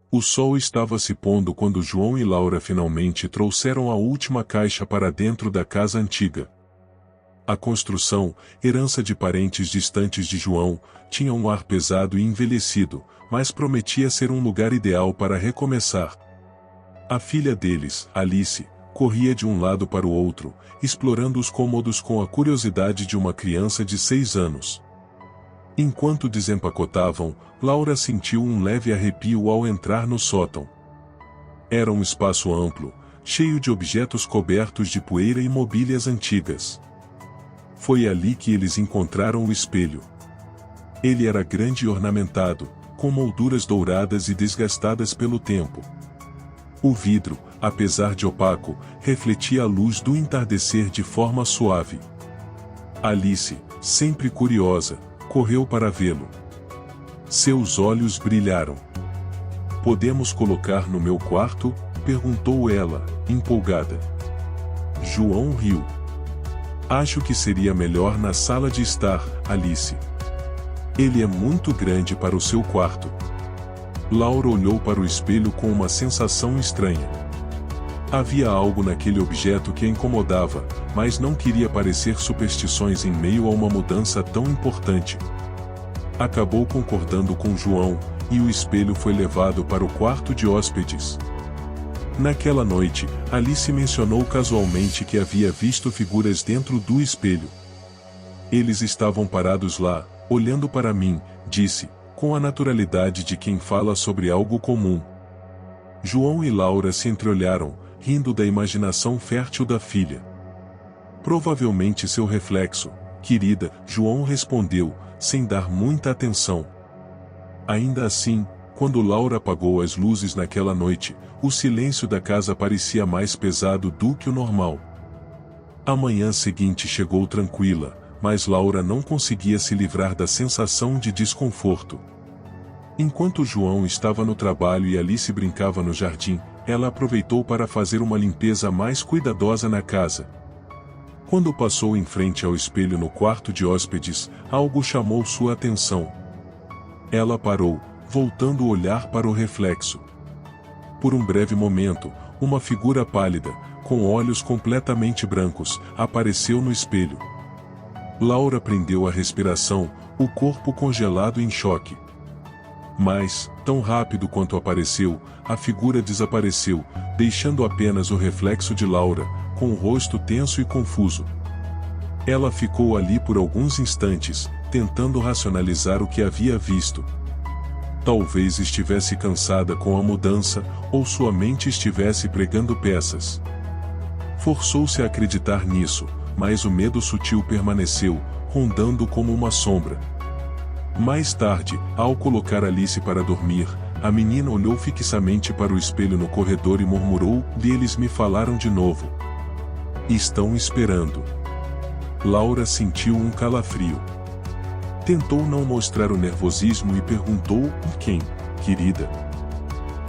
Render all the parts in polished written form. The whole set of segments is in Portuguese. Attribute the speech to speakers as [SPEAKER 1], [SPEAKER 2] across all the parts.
[SPEAKER 1] O sol estava se pondo quando João e Laura finalmente trouxeram a última caixa para dentro da casa antiga. A construção, herança de parentes distantes de João, tinha um ar pesado e envelhecido, mas prometia ser um lugar ideal para recomeçar. A filha deles, Alice, corria de um lado para o outro, explorando os cômodos com a curiosidade de uma criança de 6 anos. Enquanto desempacotavam, Laura sentiu um leve arrepio ao entrar no sótão. Era um espaço amplo, cheio de objetos cobertos de poeira e mobílias antigas. Foi ali que eles encontraram o espelho. Ele era grande e ornamentado, com molduras douradas e desgastadas pelo tempo. O vidro, apesar de opaco, refletia a luz do entardecer de forma suave. Alice, sempre curiosa, correu para vê-lo. Seus olhos brilharam. "Podemos colocar no meu quarto?" perguntou ela, empolgada. João riu. "Acho que seria melhor na sala de estar, Alice. Ele é muito grande para o seu quarto." Laura olhou para o espelho com uma sensação estranha. Havia algo naquele objeto que a incomodava, mas não queria parecer superstições em meio a uma mudança tão importante. Acabou concordando com João, e o espelho foi levado para o quarto de hóspedes. Naquela noite, Alice mencionou casualmente que havia visto figuras dentro do espelho. "Eles estavam parados lá, olhando para mim", disse, com a naturalidade de quem fala sobre algo comum. João e Laura se entreolharam, rindo da imaginação fértil da filha. "Provavelmente seu reflexo, querida", João respondeu, sem dar muita atenção. Ainda assim, quando Laura apagou as luzes naquela noite, o silêncio da casa parecia mais pesado do que o normal. A manhã seguinte chegou tranquila, mas Laura não conseguia se livrar da sensação de desconforto. Enquanto João estava no trabalho e Alice brincava no jardim, ela aproveitou para fazer uma limpeza mais cuidadosa na casa. Quando passou em frente ao espelho no quarto de hóspedes, algo chamou sua atenção. Ela parou, voltando o olhar para o reflexo. Por um breve momento, uma figura pálida, com olhos completamente brancos, apareceu no espelho. Laura prendeu a respiração, o corpo congelado em choque. Mas, tão rápido quanto apareceu, a figura desapareceu, deixando apenas o reflexo de Laura, com o rosto tenso e confuso. Ela ficou ali por alguns instantes, tentando racionalizar o que havia visto. Talvez estivesse cansada com a mudança, ou sua mente estivesse pregando peças. Forçou-se a acreditar nisso, mas o medo sutil permaneceu, rondando como uma sombra. Mais tarde, ao colocar Alice para dormir, a menina olhou fixamente para o espelho no corredor e murmurou: "Eles me falaram de novo. Estão esperando." Laura sentiu um calafrio. Tentou não mostrar o nervosismo e perguntou: "Quem, querida?"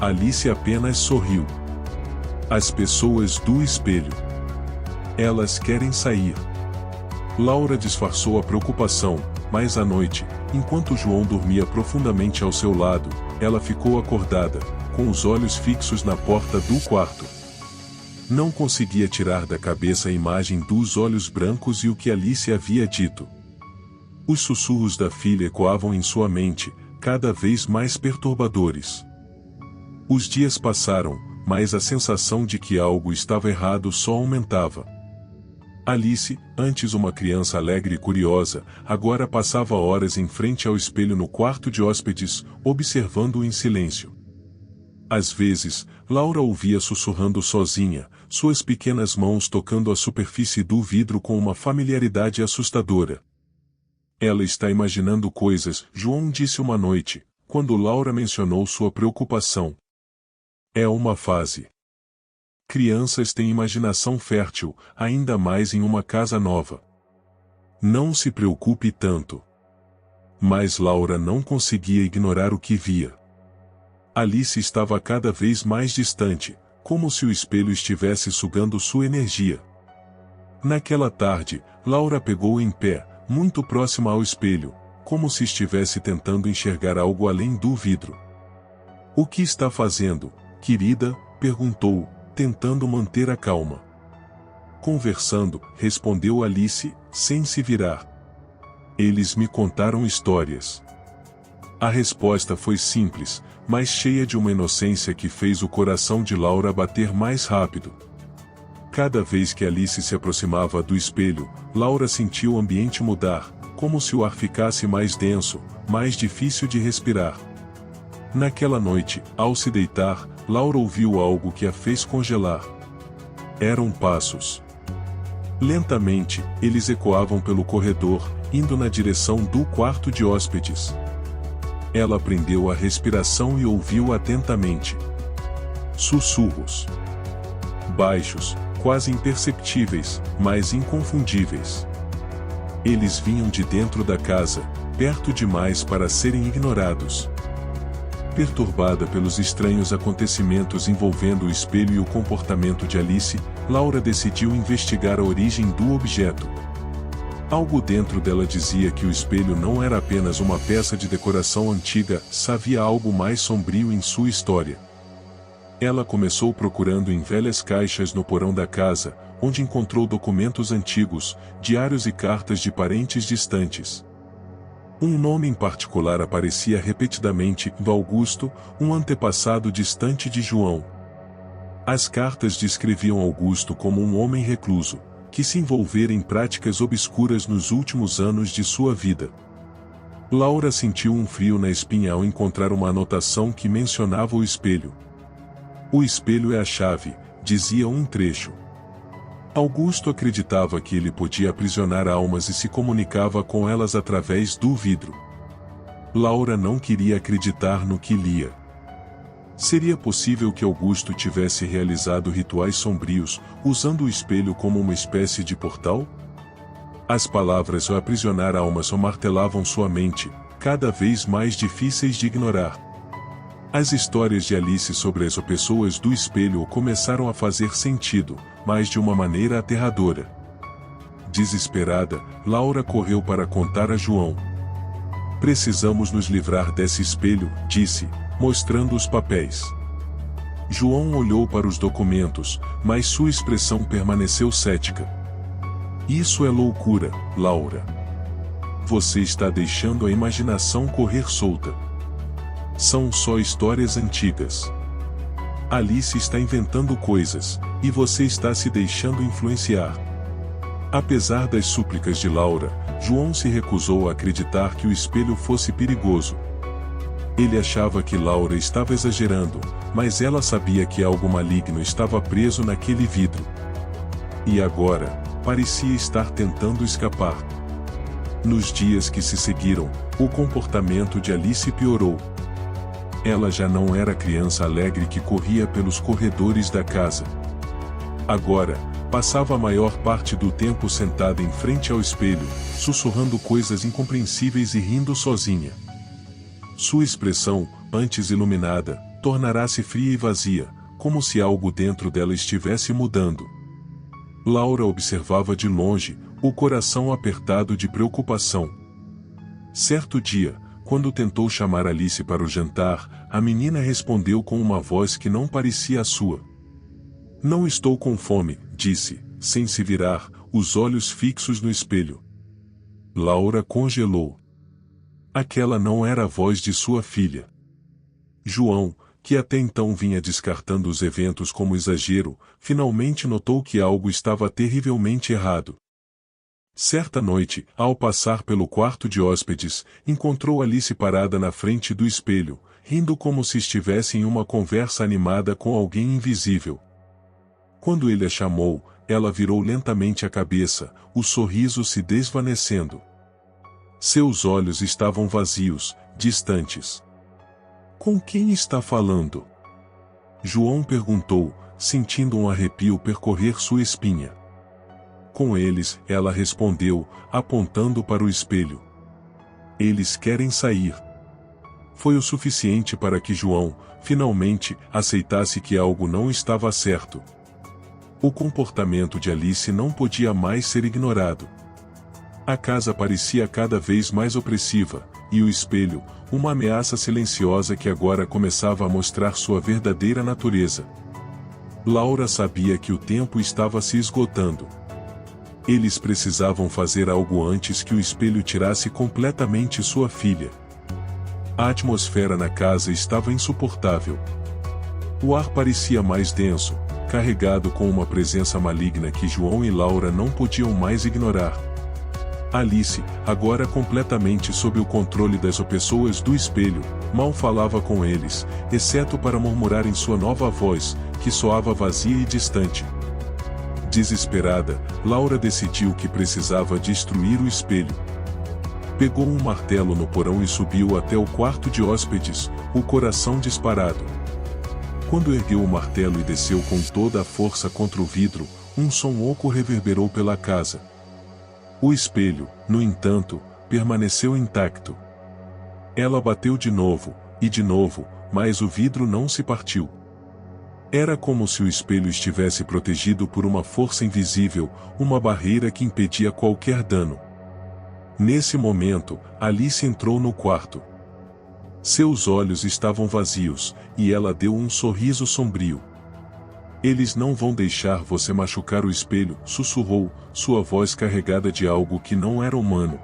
[SPEAKER 1] Alice apenas sorriu. "As pessoas do espelho. Elas querem sair." Laura disfarçou a preocupação, mas à noite, enquanto João dormia profundamente ao seu lado, ela ficou acordada, com os olhos fixos na porta do quarto. Não conseguia tirar da cabeça a imagem dos olhos brancos e o que Alice havia dito. Os sussurros da filha ecoavam em sua mente, cada vez mais perturbadores. Os dias passaram, mas a sensação de que algo estava errado só aumentava. Alice, antes uma criança alegre e curiosa, agora passava horas em frente ao espelho no quarto de hóspedes, observando-o em silêncio. Às vezes, Laura ouvia sussurrando sozinha, suas pequenas mãos tocando a superfície do vidro com uma familiaridade assustadora. "Ela está imaginando coisas", João disse uma noite, quando Laura mencionou sua preocupação. "É uma fase. Crianças têm imaginação fértil, ainda mais em uma casa nova. Não se preocupe tanto." Mas Laura não conseguia ignorar o que via. Alice estava cada vez mais distante, como se o espelho estivesse sugando sua energia. Naquela tarde, Laura pegou em pé, muito próxima ao espelho, como se estivesse tentando enxergar algo além do vidro. O que está fazendo, querida? Perguntou, tentando manter a calma. Conversando, respondeu Alice, sem se virar. Eles me contaram histórias. A resposta foi simples, mas cheia de uma inocência que fez o coração de Laura bater mais rápido. Cada vez que Alice se aproximava do espelho, Laura sentiu o ambiente mudar, como se o ar ficasse mais denso, mais difícil de respirar. Naquela noite, ao se deitar, Laura ouviu algo que a fez congelar. Eram passos. Lentamente, eles ecoavam pelo corredor, indo na direção do quarto de hóspedes. Ela prendeu a respiração e ouviu atentamente. Sussurros. Baixos, quase imperceptíveis, mas inconfundíveis. Eles vinham de dentro da casa, perto demais para serem ignorados. Perturbada pelos estranhos acontecimentos envolvendo o espelho e o comportamento de Alice, Laura decidiu investigar a origem do objeto. Algo dentro dela dizia que o espelho não era apenas uma peça de decoração antiga, havia algo mais sombrio em sua história. Ela começou procurando em velhas caixas no porão da casa, onde encontrou documentos antigos, diários e cartas de parentes distantes. Um nome em particular aparecia repetidamente: Augusto, um antepassado distante de João. As cartas descreviam Augusto como um homem recluso, que se envolvera em práticas obscuras nos últimos anos de sua vida. Laura sentiu um frio na espinha ao encontrar uma anotação que mencionava o espelho. O espelho é a chave, dizia um trecho. Augusto acreditava que ele podia aprisionar almas e se comunicava com elas através do vidro. Laura não queria acreditar no que lia. Seria possível que Augusto tivesse realizado rituais sombrios, usando o espelho como uma espécie de portal? As palavras "o aprisionar almas" martelavam sua mente, cada vez mais difíceis de ignorar. As histórias de Alice sobre as pessoas do espelho começaram a fazer sentido, mas de uma maneira aterradora. Desesperada, Laura correu para contar a João. "Precisamos nos livrar desse espelho", disse, mostrando os papéis. João olhou para os documentos, mas sua expressão permaneceu cética. "Isso é loucura, Laura. Você está deixando a imaginação correr solta. São só histórias antigas. Alice está inventando coisas, e você está se deixando influenciar." Apesar das súplicas de Laura, João se recusou a acreditar que o espelho fosse perigoso. Ele achava que Laura estava exagerando, mas ela sabia que algo maligno estava preso naquele vidro. E agora, parecia estar tentando escapar. Nos dias que se seguiram, o comportamento de Alice piorou. Ela já não era a criança alegre que corria pelos corredores da casa. Agora, passava a maior parte do tempo sentada em frente ao espelho, sussurrando coisas incompreensíveis e rindo sozinha. Sua expressão, antes iluminada, tornara-se fria e vazia, como se algo dentro dela estivesse mudando. Laura observava de longe, o coração apertado de preocupação. Certo dia, quando tentou chamar Alice para o jantar, a menina respondeu com uma voz que não parecia a sua. "Não estou com fome", disse, sem se virar, os olhos fixos no espelho. Laura congelou. Aquela não era a voz de sua filha. João, que até então vinha descartando os eventos como exagero, finalmente notou que algo estava terrivelmente errado. Certa noite, ao passar pelo quarto de hóspedes, encontrou Alice parada na frente do espelho, rindo como se estivesse em uma conversa animada com alguém invisível. Quando ele a chamou, ela virou lentamente a cabeça, o sorriso se desvanecendo. Seus olhos estavam vazios, distantes. "Com quem está falando?" João perguntou, sentindo um arrepio percorrer sua espinha. "Com eles", ela respondeu, apontando para o espelho. "Eles querem sair." Foi o suficiente para que João, finalmente, aceitasse que algo não estava certo. O comportamento de Alice não podia mais ser ignorado. A casa parecia cada vez mais opressiva, e o espelho, uma ameaça silenciosa que agora começava a mostrar sua verdadeira natureza. Laura sabia que o tempo estava se esgotando. Eles precisavam fazer algo antes que o espelho tirasse completamente sua filha. A atmosfera na casa estava insuportável. O ar parecia mais denso, carregado com uma presença maligna que João e Laura não podiam mais ignorar. Alice, agora completamente sob o controle das pessoas do espelho, mal falava com eles, exceto para murmurar em sua nova voz, que soava vazia e distante. Desesperada, Laura decidiu que precisava destruir o espelho. Pegou um martelo no porão e subiu até o quarto de hóspedes, o coração disparado. Quando ergueu o martelo e desceu com toda a força contra o vidro, um som oco reverberou pela casa. O espelho, no entanto, permaneceu intacto. Ela bateu de novo, mas o vidro não se partiu. Era como se o espelho estivesse protegido por uma força invisível, uma barreira que impedia qualquer dano. Nesse momento, Alice entrou no quarto. Seus olhos estavam vazios, e ela deu um sorriso sombrio. "Eles não vão deixar você machucar o espelho", sussurrou, sua voz carregada de algo que não era humano.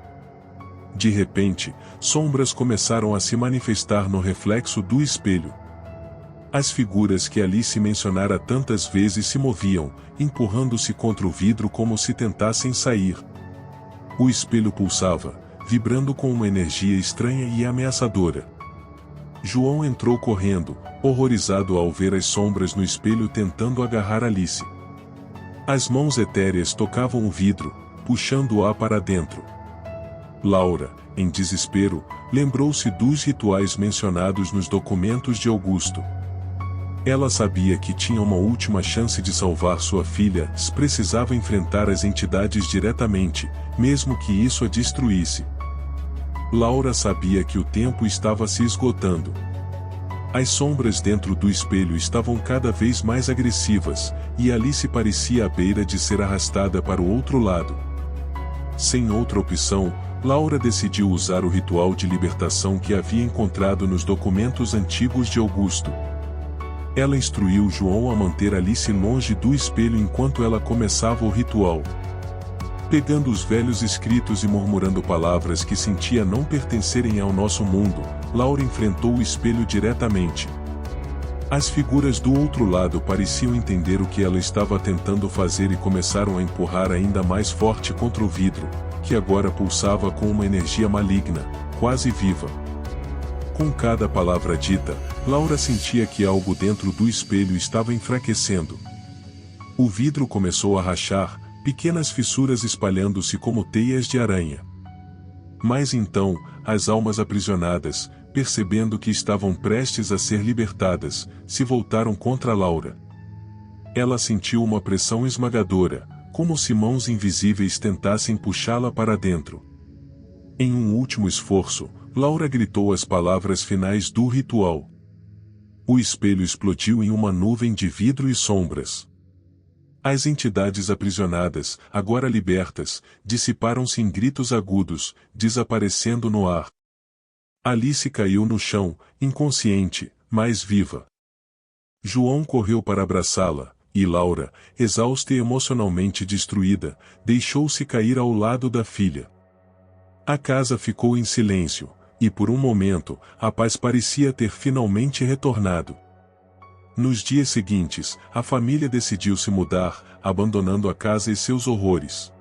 [SPEAKER 1] De repente, sombras começaram a se manifestar no reflexo do espelho. As figuras que Alice mencionara tantas vezes se moviam, empurrando-se contra o vidro como se tentassem sair. O espelho pulsava, vibrando com uma energia estranha e ameaçadora. João entrou correndo, horrorizado ao ver as sombras no espelho tentando agarrar Alice. As mãos etéreas tocavam o vidro, puxando-a para dentro. Laura, em desespero, lembrou-se dos rituais mencionados nos documentos de Augusto. Ela sabia que tinha uma última chance de salvar sua filha, precisava enfrentar as entidades diretamente, mesmo que isso a destruísse. Laura sabia que o tempo estava se esgotando. As sombras dentro do espelho estavam cada vez mais agressivas, e Alice parecia à beira de ser arrastada para o outro lado. Sem outra opção, Laura decidiu usar o ritual de libertação que havia encontrado nos documentos antigos de Augusto. Ela instruiu João a manter Alice longe do espelho enquanto ela começava o ritual. Pegando os velhos escritos e murmurando palavras que sentia não pertencerem ao nosso mundo, Laura enfrentou o espelho diretamente. As figuras do outro lado pareciam entender o que ela estava tentando fazer e começaram a empurrar ainda mais forte contra o vidro, que agora pulsava com uma energia maligna, quase viva. Com cada palavra dita, Laura sentia que algo dentro do espelho estava enfraquecendo. O vidro começou a rachar, pequenas fissuras espalhando-se como teias de aranha. Mas então, as almas aprisionadas, percebendo que estavam prestes a ser libertadas, se voltaram contra Laura. Ela sentiu uma pressão esmagadora, como se mãos invisíveis tentassem puxá-la para dentro. Em um último esforço, Laura gritou as palavras finais do ritual. O espelho explodiu em uma nuvem de vidro e sombras. As entidades aprisionadas, agora libertas, dissiparam-se em gritos agudos, desaparecendo no ar. Alice caiu no chão, inconsciente, mas viva. João correu para abraçá-la, e Laura, exausta e emocionalmente destruída, deixou-se cair ao lado da filha. A casa ficou em silêncio, e por um momento, a paz parecia ter finalmente retornado. Nos dias seguintes, a família decidiu se mudar, abandonando a casa e seus horrores.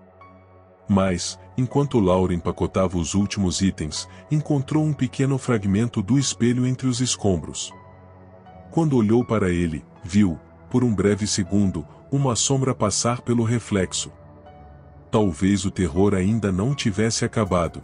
[SPEAKER 1] Mas, enquanto Laura empacotava os últimos itens, encontrou um pequeno fragmento do espelho entre os escombros. Quando olhou para ele, viu, por um breve segundo, uma sombra passar pelo reflexo. Talvez o terror ainda não tivesse acabado.